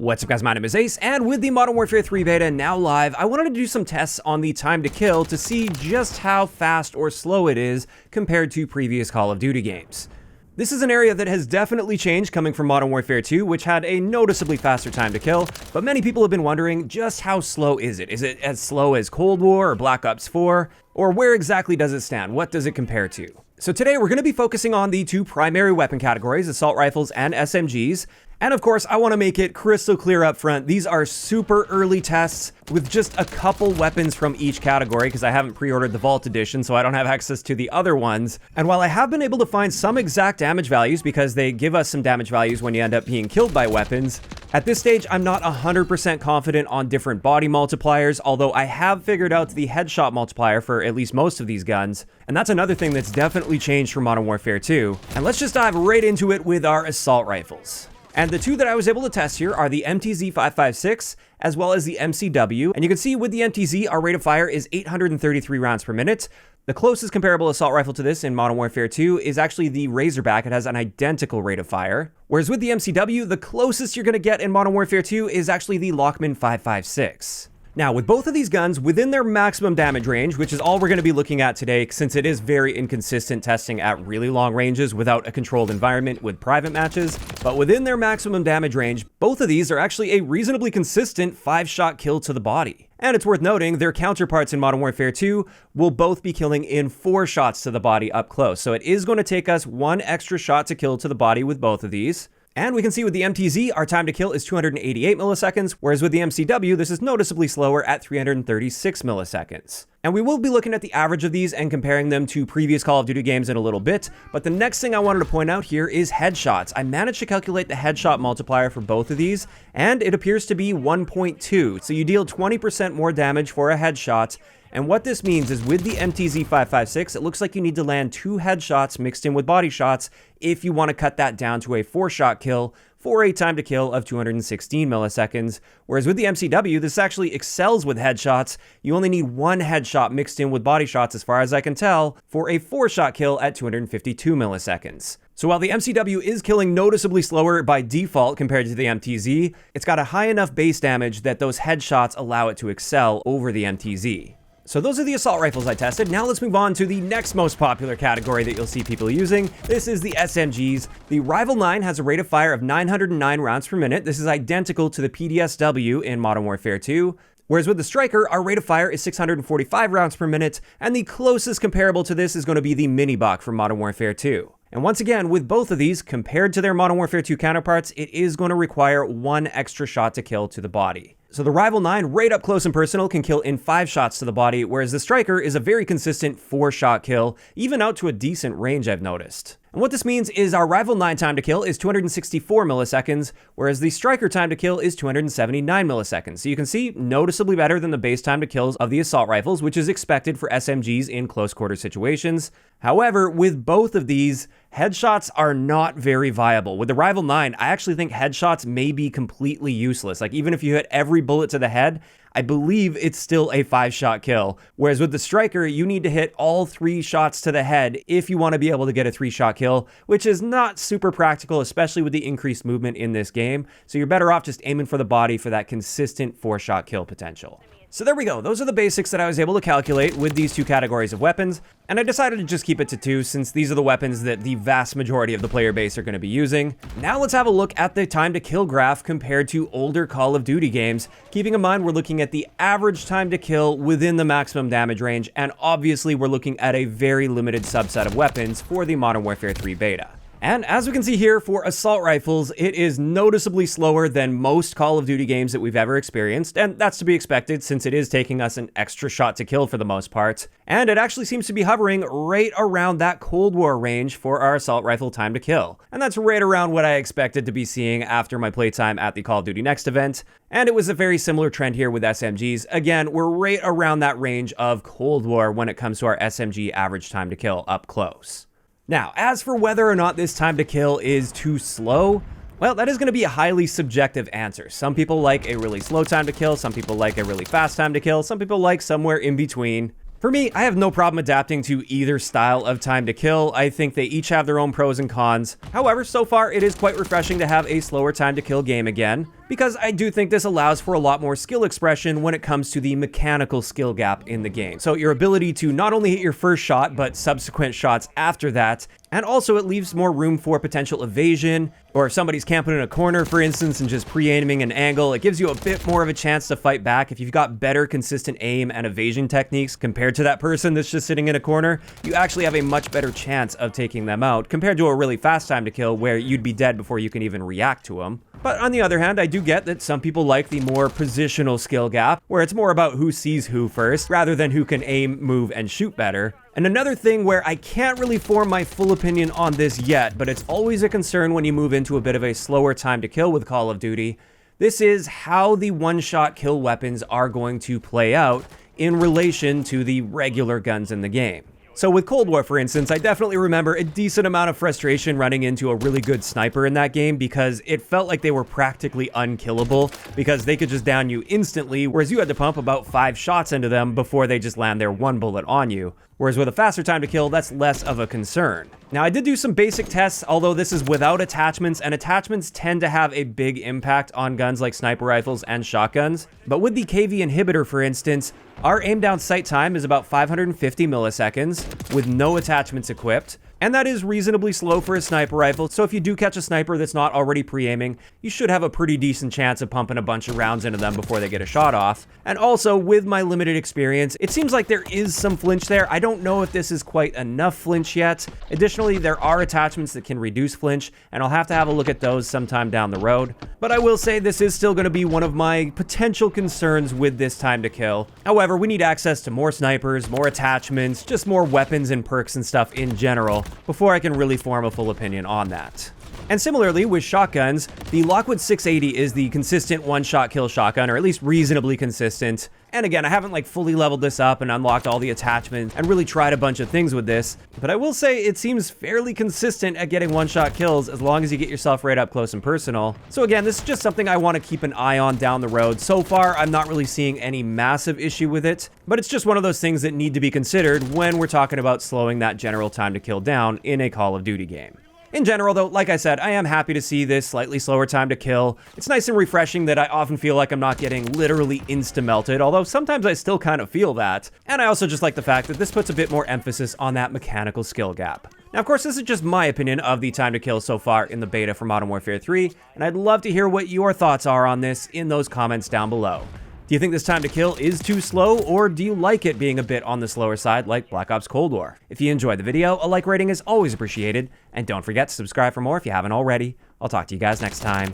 What's up guys, my name is Ace, and with the Modern Warfare 3 beta now live, I wanted to do some tests on the time to kill to see just how fast or slow it is compared to previous Call of Duty games. This is an area that has definitely changed coming from Modern Warfare 2, which had a noticeably faster time to kill, but many people have been wondering just how slow is it? Is it as slow as Cold War or Black Ops 4? Or where exactly does it stand? What does it compare to? So today we're going to be focusing on the two primary weapon categories, assault rifles and SMGs. And of course, I want to make it crystal clear up front, these are super early tests with just a couple weapons from each category because I haven't pre-ordered the Vault Edition, so I don't have access to the other ones. And while I have been able to find some exact damage values because they give us some damage values when you end up being killed by weapons, at this stage, I'm not 100% confident on different body multipliers, although I have figured out the headshot multiplier for at least most of these guns. And that's another thing that's definitely changed from Modern Warfare 2. And let's just dive right into it with our assault rifles. And the two that I was able to test here are the MTZ-556 as well as the MCW. And you can see with the MTZ, our rate of fire is 833 rounds per minute. The closest comparable assault rifle to this in Modern Warfare 2 is actually the Razorback. It has an identical rate of fire. Whereas with the MCW, the closest you're going to get in Modern Warfare 2 is actually the Lockman 556. Now, with both of these guns within their maximum damage range, which is all we're going to be looking at today since it is very inconsistent testing at really long ranges without a controlled environment with private matches, but within their maximum damage range, both of these are actually a reasonably consistent 5-shot kill to the body. And it's worth noting, their counterparts in Modern Warfare 2 will both be killing in 4 shots to the body up close, so it is going to take us 1 extra shot to kill to the body with both of these. And we can see with the MTZ, our time to kill is 288 milliseconds, whereas with the MCW, this is noticeably slower at 336 milliseconds. And we will be looking at the average of these and comparing them to previous Call of Duty games in a little bit, but the next thing I wanted to point out here is headshots. I managed to calculate the headshot multiplier for both of these, and it appears to be 1.2, so you deal 20% more damage for a headshot. And what this means is with the MTZ-556, it looks like you need to land 2 headshots mixed in with body shots if you want to cut that down to a 4-shot kill for a time to kill of 216 milliseconds. Whereas with the MCW, this actually excels with headshots. You only need 1 headshot mixed in with body shots, as far as I can tell, for a 4-shot kill at 252 milliseconds. So while the MCW is killing noticeably slower by default compared to the MTZ, it's got a high enough base damage that those headshots allow it to excel over the MTZ. So those are the assault rifles I tested. Now let's move on to the next most popular category that you'll see people using. This is the SMGs. The Rival 9 has a rate of fire of 909 rounds per minute. This is identical to the PDSW in Modern Warfare 2. Whereas with the Striker, our rate of fire is 645 rounds per minute, and the closest comparable to this is going to be the Mini-Bach from Modern Warfare 2. And once again, with both of these, compared to their Modern Warfare 2 counterparts, it is going to require 1 extra shot to kill to the body. So the Rival 9, right up close and personal, can kill in 5 shots to the body, whereas the Striker is a very consistent 4-shot kill, even out to a decent range I've noticed. And what this means is our Rival 9 time to kill is 264 milliseconds, whereas the Striker time to kill is 279 milliseconds. So you can see, noticeably better than the base time to kills of the assault rifles, which is expected for SMGs in close quarter situations. However, with both of these, headshots are not very viable. With the Rival 9, I actually think headshots may be completely useless. Like, even if you hit every bullet to the head, I believe it's still a 5-shot kill. Whereas with the Striker, you need to hit all 3 shots to the head if you want to be able to get a 3-shot kill, which is not super practical, especially with the increased movement in this game. So you're better off just aiming for the body for that consistent 4-shot kill potential. So there we go, those are the basics that I was able to calculate with these two categories of weapons, and I decided to just keep it to 2 since these are the weapons that the vast majority of the player base are going to be using. Now let's have a look at the time to kill graph compared to older Call of Duty games, keeping in mind we're looking at the average time to kill within the maximum damage range, and obviously we're looking at a very limited subset of weapons for the Modern Warfare 3 beta. And as we can see here, for assault rifles, it is noticeably slower than most Call of Duty games that we've ever experienced, and that's to be expected since it is taking us an extra shot to kill for the most part. And it actually seems to be hovering right around that Cold War range for our assault rifle time to kill. And that's right around what I expected to be seeing after my playtime at the Call of Duty Next event. And it was a very similar trend here with SMGs. Again, we're right around that range of Cold War when it comes to our SMG average time to kill up close. Now, as for whether or not this time to kill is too slow, well, that is going to be a highly subjective answer. Some people like a really slow time to kill, some people like a really fast time to kill, some people like somewhere in between. For me, I have no problem adapting to either style of time to kill. I think they each have their own pros and cons. However, so far it is quite refreshing to have a slower time to kill game again. because I do think this allows for a lot more skill expression when it comes to the mechanical skill gap in the game. So your ability to not only hit your first shot, but subsequent shots after that, and also it leaves more room for potential evasion, or if somebody's camping in a corner, for instance, and just pre-aiming an angle, it gives you a bit more of a chance to fight back. If you've got better consistent aim and evasion techniques compared to that person that's just sitting in a corner, you actually have a much better chance of taking them out compared to a really fast time to kill where you'd be dead before you can even react to them. But on the other hand, I do get that some people like the more positional skill gap, where it's more about who sees who first, rather than who can aim, move, and shoot better. And another thing where I can't really form my full opinion on this yet, but it's always a concern when you move into a bit of a slower time to kill with Call of Duty, this is how the one-shot kill weapons are going to play out in relation to the regular guns in the game. So with Cold War, for instance, I definitely remember a decent amount of frustration running into a really good sniper in that game because it felt like they were practically unkillable because they could just down you instantly, whereas you had to pump about 5 shots into them before they just land their 1 bullet on you. Whereas with a faster time to kill, that's less of a concern. Now, I did do some basic tests, although this is without attachments, and attachments tend to have a big impact on guns like sniper rifles and shotguns. But with the KV inhibitor, for instance, our aim down sight time is about 550 milliseconds with no attachments equipped. And that is reasonably slow for a sniper rifle, so if you do catch a sniper that's not already pre-aiming, you should have a pretty decent chance of pumping a bunch of rounds into them before they get a shot off. And also, with my limited experience, it seems like there is some flinch there. I don't know if this is quite enough flinch yet. Additionally, there are attachments that can reduce flinch, and I'll have to have a look at those sometime down the road. But I will say this is still going to be one of my potential concerns with this time to kill. However, we need access to more snipers, more attachments, just more weapons and perks and stuff in general, before I can really form a full opinion on that. And similarly with shotguns, the Lockwood 680 is the consistent one-shot kill shotgun, or at least reasonably consistent. And again, I haven't fully leveled this up and unlocked all the attachments and really tried a bunch of things with this, but I will say it seems fairly consistent at getting one-shot kills as long as you get yourself right up close and personal. So again, this is just something I want to keep an eye on down the road. So far, I'm not really seeing any massive issue with it, but it's just one of those things that need to be considered when we're talking about slowing that general time to kill down in a Call of Duty game. In general, though, like I said, I am happy to see this slightly slower time to kill. It's nice and refreshing that I often feel like I'm not getting literally insta-melted, although sometimes I still kind of feel that. And I also just like the fact that this puts a bit more emphasis on that mechanical skill gap. Now, of course, this is just my opinion of the time to kill so far in the beta for Modern Warfare 3, and I'd love to hear what your thoughts are on this in those comments down below. Do you think this time to kill is too slow, or do you like it being a bit on the slower side like Black Ops Cold War? If you enjoyed the video, a like rating is always appreciated, and don't forget to subscribe for more if you haven't already. I'll talk to you guys next time.